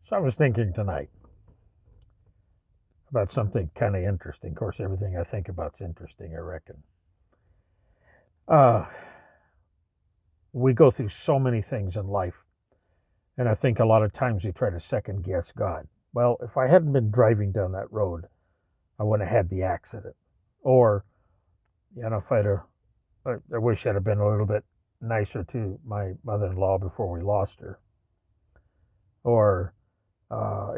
So I was thinking tonight about something kind of interesting. Of course, everything I think about is interesting, I reckon. Uh, we go through so many things in life, and I think a lot of times we try to second guess God. Well, if I hadn't been driving down that road, I wouldn't have had the accident. Or, if I wish I'd have been a little bit nicer to my mother in law before we lost her. Or,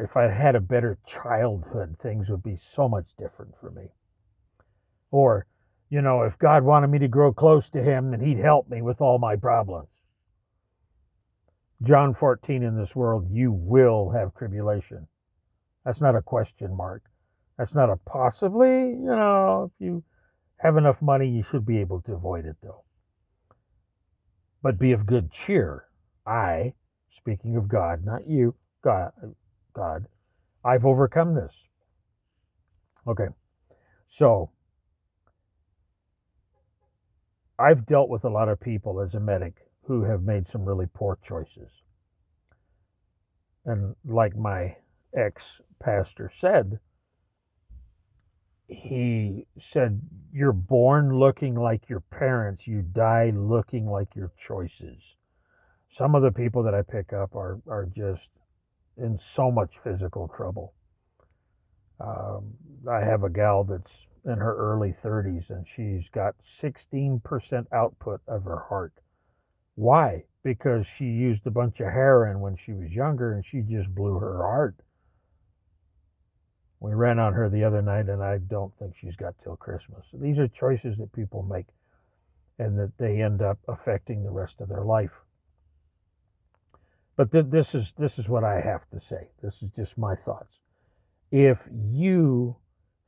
if I'd had a better childhood, things would be so much different for me. Or, if God wanted me to grow close to Him, then He'd help me with all my problems. John 14, in this world, you will have tribulation. That's not a question mark. That's not a possibly, if you have enough money, you should be able to avoid it, though. But be of good cheer. I, speaking of God, not you, God, I've overcome this. Okay, so I've dealt with a lot of people as a medic who have made some really poor choices. And like my ex pastor said, he said, you're born looking like your parents, you die looking like your choices. Some of the people that I pick up are just in so much physical trouble. I have a gal that's in her early 30s and she's got 16% output of her heart. Why? Because she used a bunch of heroin when she was younger and she just blew her heart. We ran on her the other night, and I don't think she's got till Christmas. These are choices that people make, and that they end up affecting the rest of their life. But this is what I have to say. This is just my thoughts. If you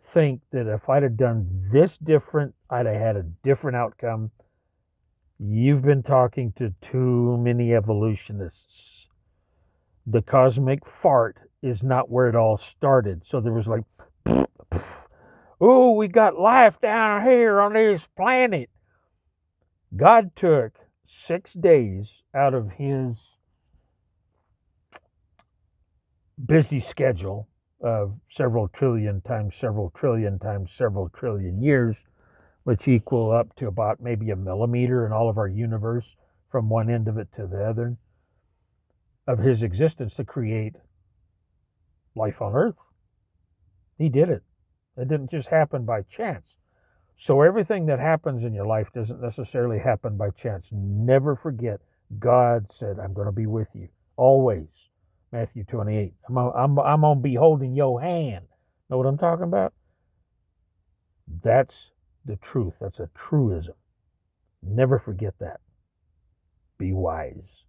think that if I'd have done this different, I'd have had a different outcome, you've been talking to too many evolutionists. The cosmic fart is not where it all started. So there was like, oh, we got life down here on this planet. God took 6 days out of His busy schedule of several trillion times several trillion times several trillion years, which equal up to about maybe a millimeter in all of our universe from one end of it to the other, of His existence to create life on Earth. He did it. It didn't just happen by chance. So everything that happens in your life doesn't necessarily happen by chance. Never forget, God said, I'm going to be with you always. Matthew 28. I'm going to be holding your hand. Know what I'm talking about? That's the truth. That's a truism. Never forget that. Be wise.